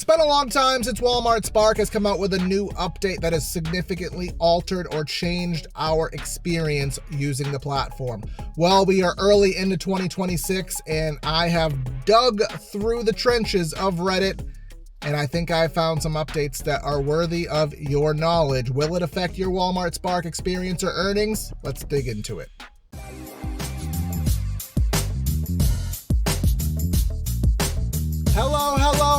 been a long time since Walmart Spark has come out with a new update that has significantly altered or changed our experience using the platform. Well, we are early into 2026 and I have dug through the trenches of Reddit and I think I found some updates that are worthy of your knowledge. Will it affect your Walmart Spark experience or earnings? Let's dig into it.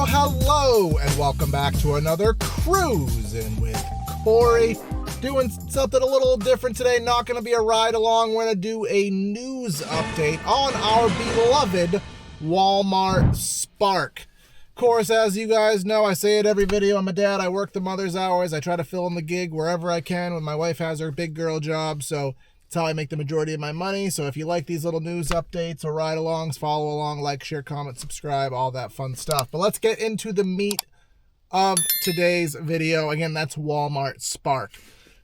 Hello, and welcome back to another Cruisin with Corey. Doing something a little different today. Not going to be a ride along. We're going to do a news update on our beloved Walmart Spark. Of course, as you guys know, I say it every video. I'm a dad. I work the mother's hours. I try to fill in the gig wherever I can when my wife has her big girl job. So that's how I make the majority of my money. So if you like these little news updates or ride-alongs, follow along, like, share, comment, subscribe, all that fun stuff. But let's get into the meat of today's video. Again, that's Walmart Spark.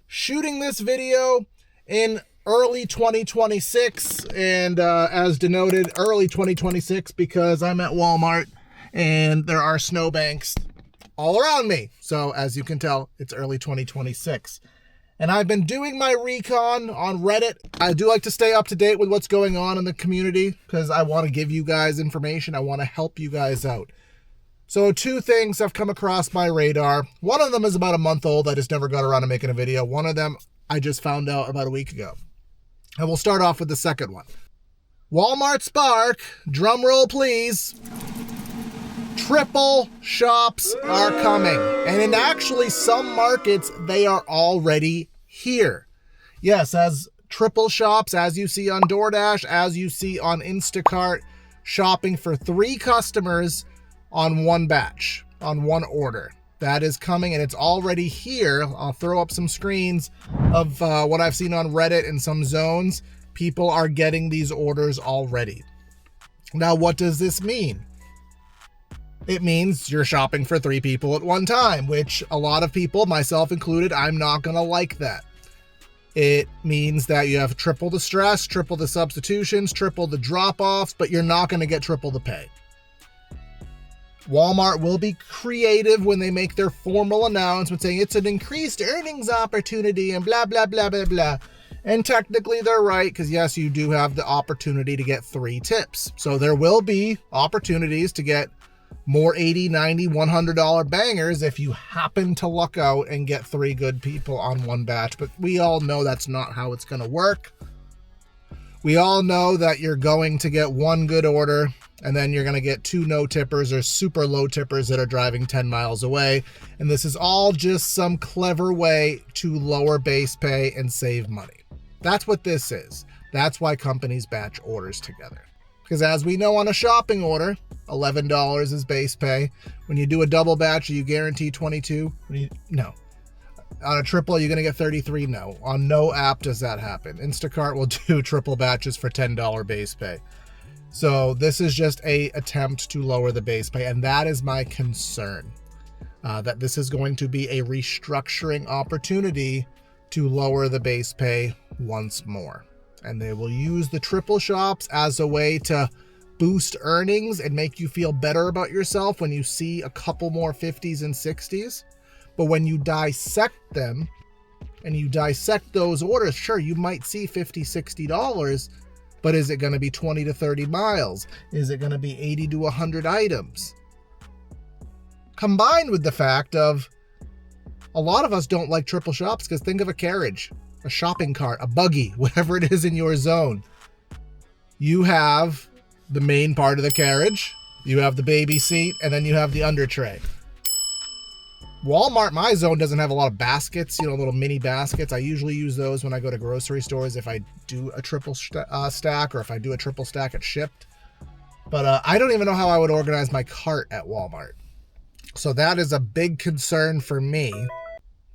Shooting this video in early 2026, and as denoted, early 2026 because I'm at Walmart and there are snowbanks all around me. So as you can tell, it's early 2026. And I've been doing my recon on Reddit. I do like to stay up to date with what's going on in the community because I want to give you guys information. I want to help you guys out. So two things have come across my radar. One of them is about a month old. I just never got around to making a video. One of them I just found out about a week ago. And we'll start off with the second one. Walmart Spark, drum roll please. Triple shops are coming, and in actually some markets they are already here. Yes, as triple shops, as you see on DoorDash, as you see on Instacart, shopping for 3 customers on one batch, on one order. That is coming, and it's already here. I'll throw up some screens of what I've seen on Reddit in some zones. People are getting these orders already. Now, what does this mean? It means you're shopping for 3 people at one time, which a lot of people, myself included, I'm not going to like that. It means that you have triple the stress, triple the substitutions, triple the drop-offs, but you're not going to get triple the pay. Walmart will be creative when they make their formal announcement saying it's an increased earnings opportunity and blah, blah, blah, blah, blah. And technically they're right because yes, you do have the opportunity to get 3 tips. So there will be opportunities to get more $80, $90, $100 bangers if you happen to luck out and get 3 good people on one batch. But we all know that's not how it's going to work. We all know that you're going to get 1 good order and then you're going to get 2 no tippers or super low tippers that are driving 10 miles away. And this is all just some clever way to lower base pay and save money. That's what this is. That's why companies batch orders together. Because as we know on a shopping order, $11 is base pay. When you do a double batch, are you guaranteed 22? No. On a triple, you're going to get 33? No. On no app does that happen. Instacart will do triple batches for $10 base pay. So this is just an attempt to lower the base pay. And that is my concern. That this is going to be a restructuring opportunity to lower the base pay once more. And they will use the triple shops as a way to boost earnings and make you feel better about yourself when you see a couple more 50s and 60s. But when you dissect them and you dissect those orders, sure, you might see $50, $60, but is it going to be 20 to 30 miles? Is it going to be 80 to 100 items? Combined with the fact of a lot of us don't like triple shops because think of a carriage, a shopping cart, a buggy, whatever it is in your zone. You have the main part of the carriage, you have the baby seat, and then you have the under tray. Walmart, my zone, doesn't have a lot of baskets, little mini baskets. I usually use those when I go to grocery stores if I do a triple stack or if I do a triple stack at Shipped. But I don't even know how I would organize my cart at Walmart. So that is a big concern for me.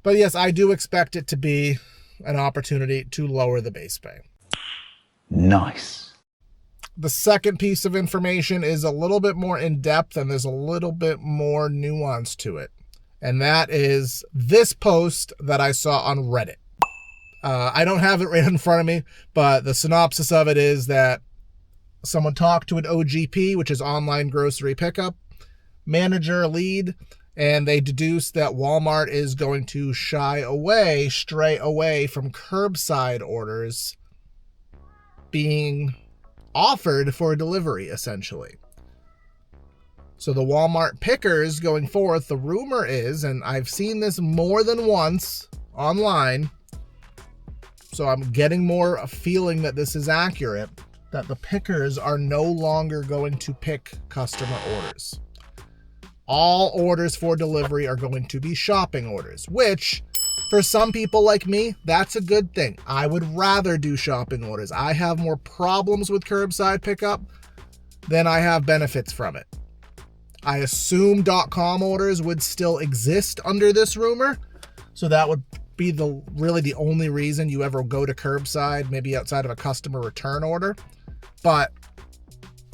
But yes, I do expect it to be an opportunity to lower the base pay. Nice. The second piece of information is a little bit more in depth and there's a little bit more nuance to it. And that is this post that I saw on Reddit. I don't have it right in front of me, but the synopsis of it is that someone talked to an OGP, which is online grocery pickup, manager lead, and they deduced that Walmart is going to stray away from curbside orders being offered for delivery, essentially. So the Walmart pickers going forth, the rumor is, and I've seen this more than once online, so I'm getting more a feeling that this is accurate, that the pickers are no longer going to pick customer orders. All orders for delivery are going to be shopping orders, which for some people like me, that's a good thing. I would rather do shopping orders. I have more problems with curbside pickup than I have benefits from it. I assume .com orders would still exist under this rumor, so that would be really the only reason you ever go to curbside, maybe outside of a customer return order. But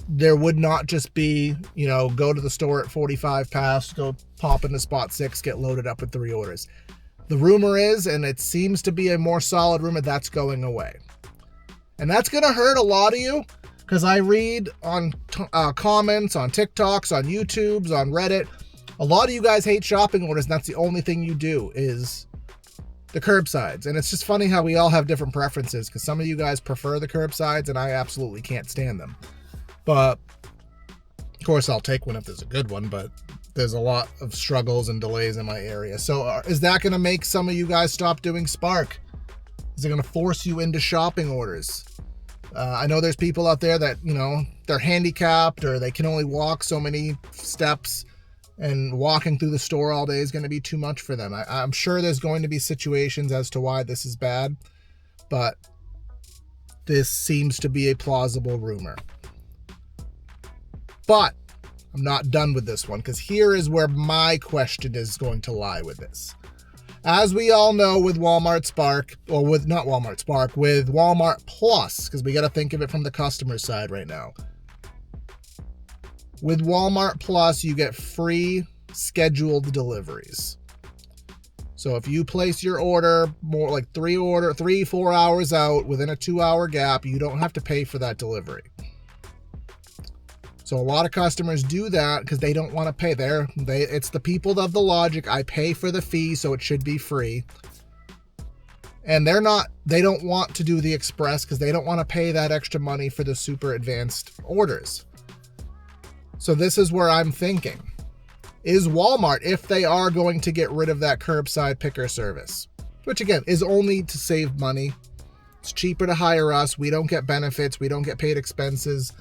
there would not just be, go to the store at 45 past, go pop into spot 6, get loaded up with 3 orders. The rumor is, and it seems to be a more solid rumor, that's going away. And that's going to hurt a lot of you, because I read on comments, on TikToks, on YouTubes, on Reddit, a lot of you guys hate shopping orders, and that's the only thing you do is the curbsides. And it's just funny how we all have different preferences, because some of you guys prefer the curbsides, and I absolutely can't stand them. But, of course, I'll take one if there's a good one, but there's a lot of struggles and delays in my area. So is that going to make some of you guys stop doing Spark? Is it going to force you into shopping orders? I know there's people out there that, they're handicapped or they can only walk so many steps, and walking through the store all day is going to be too much for them. I'm sure there's going to be situations as to why this is bad, but this seems to be a plausible rumor. But I'm not done with this one, because here is where my question is going to lie with this. As we all know, with Walmart Spark, or with not Walmart Spark, with Walmart Plus, because we got to think of it from the customer side right now. With Walmart Plus, you get free scheduled deliveries. So if you place your order more like 3-4 hours out within a 2-hour gap, you don't have to pay for that delivery. So a lot of customers do that because they don't want to pay. It's the people of the logic, I pay for the fee, so it should be free. And they don't want to do the express because they don't want to pay that extra money for the super advanced orders. So this is where I'm thinking. Is Walmart, if they are going to get rid of that curbside picker service, which again is only to save money, it's cheaper to hire us, we don't get benefits, we don't get paid expenses,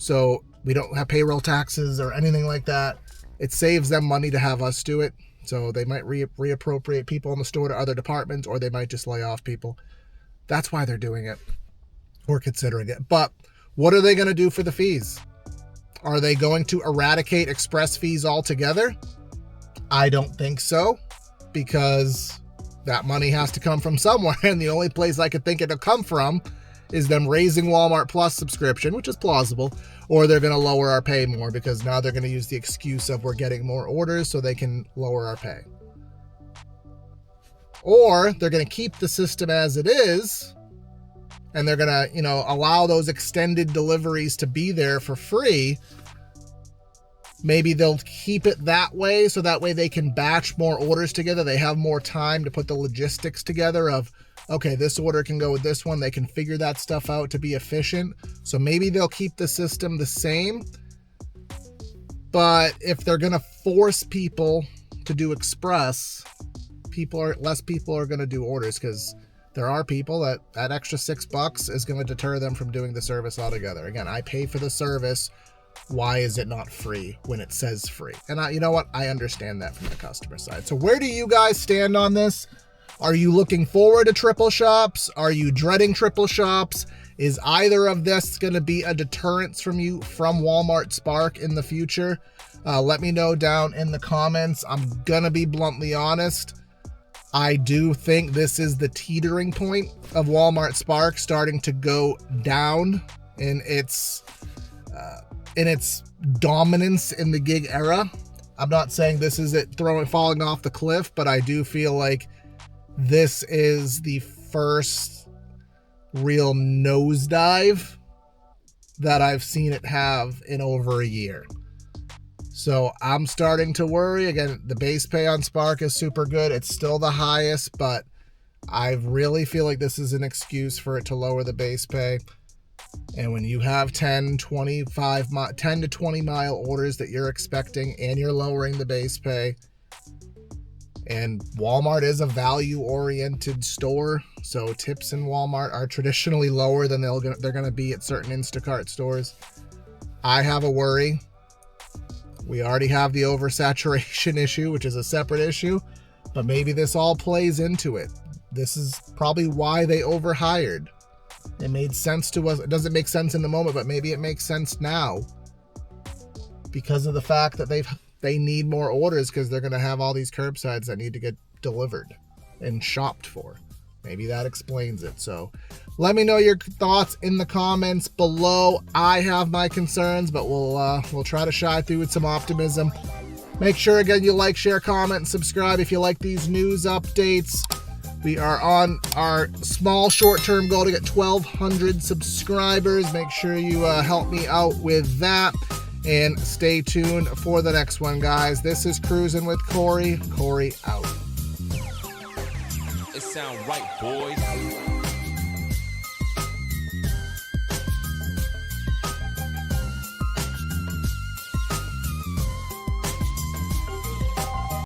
so we don't have payroll taxes or anything like that. It saves them money to have us do it. So they might reappropriate people in the store to other departments, or they might just lay off people. That's why they're doing it or considering it. But what are they going to do for the fees? Are they going to eradicate express fees altogether? I don't think so, because that money has to come from somewhere. And the only place I could think it'll come from is them raising Walmart Plus subscription, which is plausible, or they're going to lower our pay more because now they're going to use the excuse of we're getting more orders so they can lower our pay. Or they're going to keep the system as it is, and they're going to, allow those extended deliveries to be there for free. Maybe they'll keep it that way, so that way they can batch more orders together. They have more time to put the logistics together of, okay, this order can go with this one. They can figure that stuff out to be efficient. So maybe they'll keep the system the same. But if they're going to force people to do express, less people are going to do orders, because there are people that extra $6 is going to deter them from doing the service altogether. Again, I pay for the service. Why is it not free when it says free? And you know what? I understand that from the customer side. So where do you guys stand on this? Are you looking forward to triple shops? Are you dreading triple shops? Is either of this going to be a deterrence from you from Walmart Spark in the future? Let me know down in the comments. I'm going to be bluntly honest. I do think this is the teetering point of Walmart Spark starting to go down in its dominance in the gig era. I'm not saying this is it falling off the cliff, but I do feel like this is the first real nosedive that I've seen it have in over a year. So I'm starting to worry. Again, the base pay on Spark is super good. It's still the highest, but I really feel like this is an excuse for it to lower the base pay. And when you have 10 to 20 mile orders that you're expecting and you're lowering the base pay, and Walmart is a value-oriented store, so tips in Walmart are traditionally lower than they're going to be at certain Instacart stores. I have a worry. We already have the oversaturation issue, which is a separate issue, but maybe this all plays into it. This is probably why they overhired. It made sense to us. It doesn't make sense in the moment, but maybe it makes sense now because of the fact that they need more orders because they're going to have all these curbsides that need to get delivered and shopped for. Maybe that explains it. So let me know your thoughts in the comments below. I have my concerns, but we'll try to shy through with some optimism. Make sure, again, you like, share, comment, and subscribe if you like these news updates. We are on our small short-term goal to get 1,200 subscribers. Make sure you help me out with that. And stay tuned for the next one, guys. This is Cruisin' with Corey. Corey out. It sound right, boys.